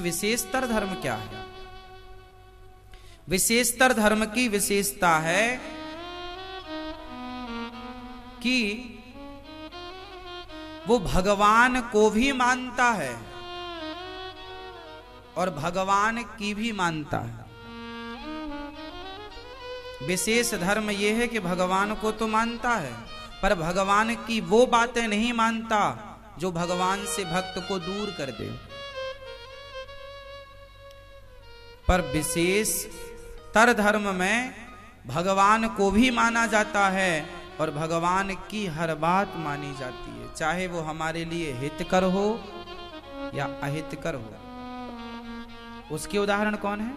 विशेषतर धर्म क्या है। विशेषतर धर्म की विशेषता है कि वो भगवान को भी मानता है और भगवान की भी मानता है। विशेष धर्म यह है कि भगवान को तो मानता है पर भगवान की वो बातें नहीं मानता जो भगवान से भक्त को दूर कर दे। पर विशेष तर धर्म में भगवान को भी माना जाता है और भगवान की हर बात मानी जाती है, चाहे वो हमारे लिए हितकर हो या अहितकर हो। उसके उदाहरण कौन है,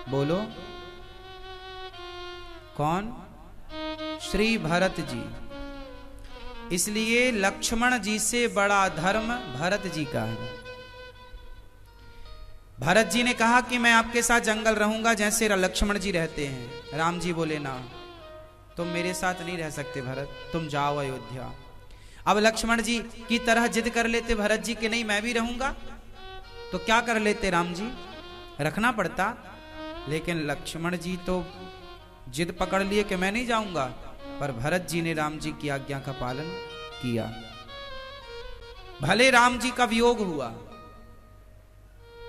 बोलो कौन? श्री भरत जी। इसलिए लक्ष्मण जी से बड़ा धर्म भरत जी का है। भरत जी ने कहा कि मैं आपके साथ जंगल रहूंगा जैसे लक्ष्मण जी रहते हैं। राम जी बोले ना, तुम मेरे साथ नहीं रह सकते भरत, तुम जाओ अयोध्या। अब लक्ष्मण जी की तरह जिद कर लेते भरत जी कि नहीं मैं भी रहूंगा, तो क्या कर लेते राम जी, रखना पड़ता। लेकिन लक्ष्मण जी तो जिद पकड़ लिए कि मैं नहीं जाऊंगा, पर भरत जी ने राम जी की आज्ञा का पालन किया। भले राम जी का वियोग हुआ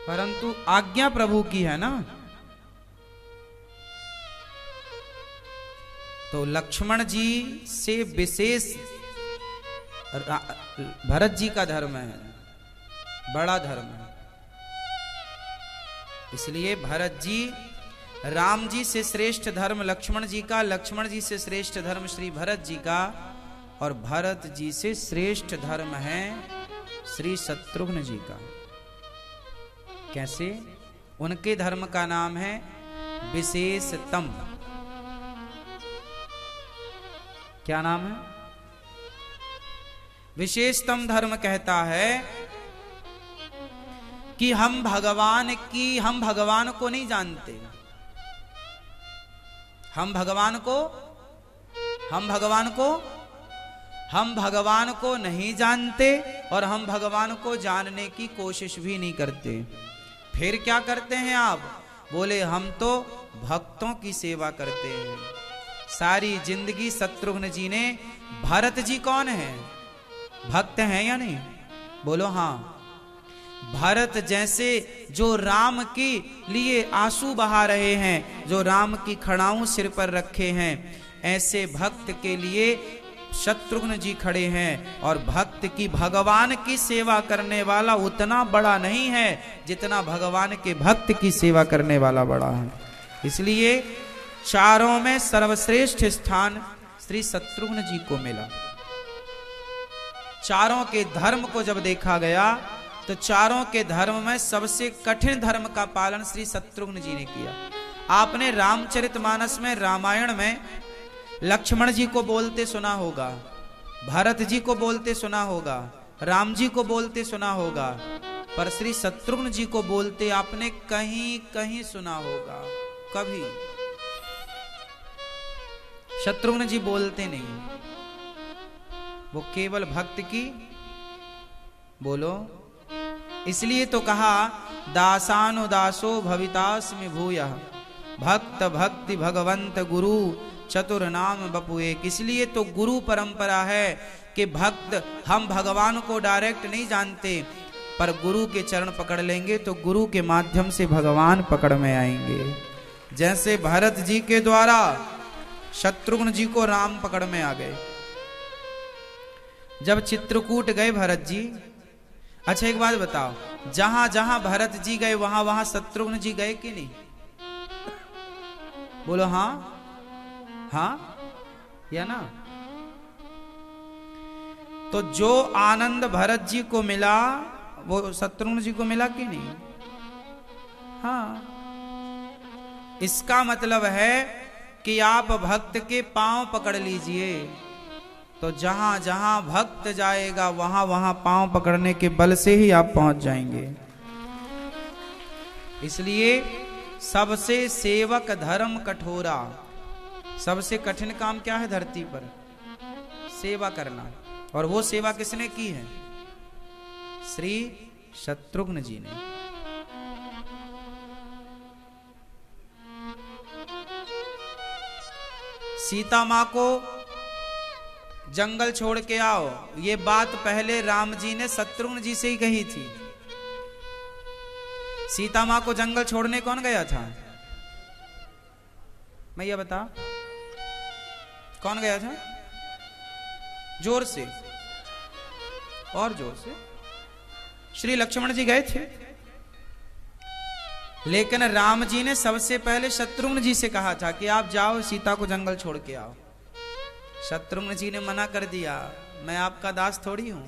परंतु आज्ञा प्रभु की है ना। तो लक्ष्मण जी से विशेष भरत जी का धर्म है, बड़ा धर्म है। इसलिए भरत जी, राम जी से श्रेष्ठ धर्म लक्ष्मण जी का, लक्ष्मण जी से श्रेष्ठ धर्म श्री भरत जी का, और भरत जी से श्रेष्ठ धर्म है श्री शत्रुघ्न जी का। कैसे? उनके धर्म का नाम है विशेषतम। क्या नाम है? विशेषतम धर्म कहता है कि हम भगवान को नहीं जानते। हम भगवान को नहीं जानते और हम भगवान को जानने की कोशिश भी नहीं करते। फिर क्या करते हैं आप? बोले हम तो भक्तों की सेवा करते हैं। सारी जिंदगी शत्रुघ्न जी ने, भरत जी कौन है? भक्त हैं या नहीं? बोलो हाँ। भरत जैसे जो राम के लिए आंसू बहा रहे हैं, जो राम की खड़ाऊं सिर पर रखे हैं, ऐसे भक्त के लिए शत्रुघ्न जी खड़े हैं। और भक्त की, भगवान की सेवा करने वाला उतना बड़ा नहीं है जितना भगवान के भक्त की सेवा करने वाला बड़ा है। इसलिए चारों में सर्वश्रेष्ठ स्थान श्री शत्रुघ्न जी को मिला। चारों के धर्म को जब देखा गया तो चारों के धर्म में सबसे कठिन धर्म का पालन श्री शत्रुघ्न जी ने किया। आपने रामचरितमानस में, रामायण में लक्ष्मण जी को बोलते सुना होगा, भरत जी को बोलते सुना होगा, राम जी को बोलते सुना होगा, पर श्री शत्रुघ्न जी को बोलते आपने कहीं कहीं सुना होगा? कभी शत्रुघ्न जी बोलते नहीं, वो केवल भक्त की, बोलो। इसलिए तो कहा दासानुदासो भवितास्मि भूयः भक्त भक्ति भगवंत गुरु चतुर नाम बपु एक। इसलिए तो गुरु परंपरा है कि भक्त, हम भगवान को डायरेक्ट नहीं जानते पर गुरु के चरण पकड़ लेंगे तो गुरु के माध्यम से भगवान पकड़ में आएंगे। जैसे भरत जी के द्वारा शत्रुघ्न जी को राम पकड़ में आ गए। जब चित्रकूट गए भरत जी, अच्छा एक बात बताओ, जहां जहां भरत जी गए वहां वहां शत्रुघ्न जी गए कि नहीं? बोलो हाँ, हाँ या ना? तो जो आनंद भरत जी को मिला वो शत्रुघ्न जी को मिला कि नहीं? हाँ। इसका मतलब है कि आप भक्त के पांव पकड़ लीजिए तो जहां जहां भक्त जाएगा वहां वहां पांव पकड़ने के बल से ही आप पहुंच जाएंगे। इसलिए सबसे सेवक धर्म कठोरा, सबसे कठिन काम क्या है धरती पर? सेवा करना। और वो सेवा किसने की है? श्री शत्रुघ्न जी ने। सीता मां को जंगल छोड़ के आओ, ये बात पहले राम जी ने शत्रुघ्न जी से ही कही थी। सीता मां को जंगल छोड़ने कौन गया था? मैं ये बता, कौन गया था? जोर से, और जोर से। श्री लक्ष्मण जी गए थे, लेकिन राम जी ने सबसे पहले शत्रुघ्न जी से कहा था कि आप जाओ सीता को जंगल छोड़ के आओ। शत्रुघ्न जी ने मना कर दिया, मैं आपका दास थोड़ी हूं,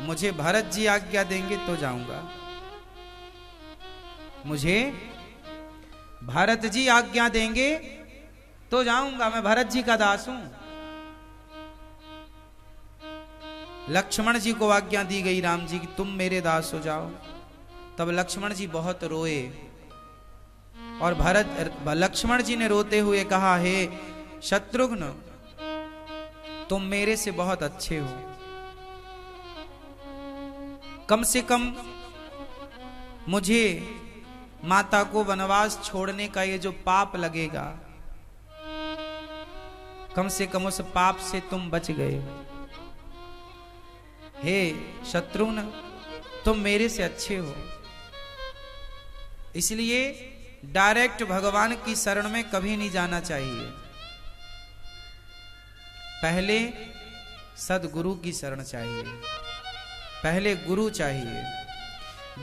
मुझे भरत जी आज्ञा देंगे तो जाऊंगा, मुझे भरत जी आज्ञा देंगे तो जाऊंगा, मैं भरत जी का दास हूं। लक्ष्मण जी को आज्ञा दी गई राम जी की तुम मेरे दास हो जाओ। तब लक्ष्मण जी बहुत रोए और लक्ष्मण जी ने रोते हुए कहा, हे शत्रुघ्न तुम मेरे से बहुत अच्छे हो, कम से कम मुझे माता को वनवास छोड़ने का ये जो पाप लगेगा, कम से कम उस पाप से तुम बच गए। हे शत्रुघ्न तुम मेरे से अच्छे हो, इसलिए डायरेक्ट भगवान की शरण में कभी नहीं जाना चाहिए, पहले सदगुरु की शरण चाहिए, पहले गुरु चाहिए,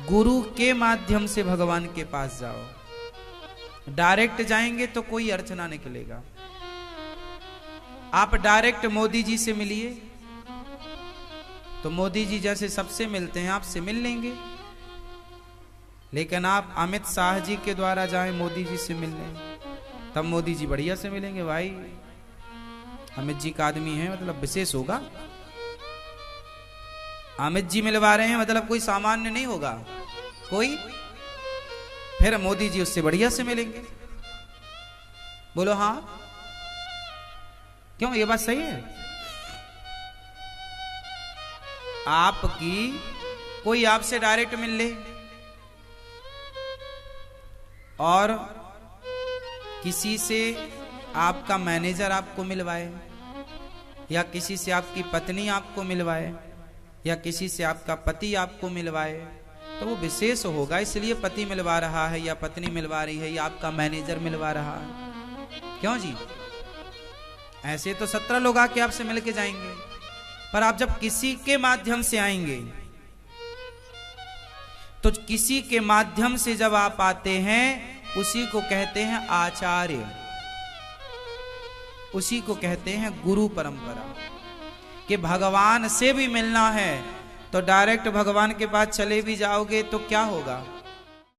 गुरु के माध्यम से भगवान के पास जाओ। डायरेक्ट जाएंगे तो कोई अर्थ ना निकलेगा। आप डायरेक्ट मोदी जी से मिलिए तो मोदी जी जैसे सबसे मिलते हैं आपसे मिल लेंगे, लेकिन आप अमित शाह जी के द्वारा जाएं मोदी जी से मिलने, तब मोदी जी बढ़िया से मिलेंगे। भाई अमित जी का आदमी है मतलब विशेष होगा, अमित जी मिलवा रहे हैं मतलब कोई सामान्य नहीं होगा कोई, फिर मोदी जी उससे बढ़िया से मिलेंगे। बोलो हाँ, क्यों ये बात सही है? आपकी कोई आपसे डायरेक्ट मिल ले और किसी से आपका मैनेजर आपको मिलवाए, या किसी से आपकी पत्नी आपको मिलवाए, या किसी से आपका पति आपको मिलवाए, तो वो विशेष होगा। इसलिए पति मिलवा रहा है या पत्नी मिलवा रही है या आपका मैनेजर मिलवा रहा है। क्यों जी? ऐसे तो 17 लोग आके आपसे मिल के जाएंगे, पर आप जब किसी के माध्यम से आएंगे तो किसी के माध्यम से जब आप आते हैं उसी को कहते हैं आचार्य, उसी को कहते हैं गुरु परंपरा। कि भगवान से भी मिलना है तो डायरेक्ट भगवान के पास चले भी जाओगे तो क्या होगा?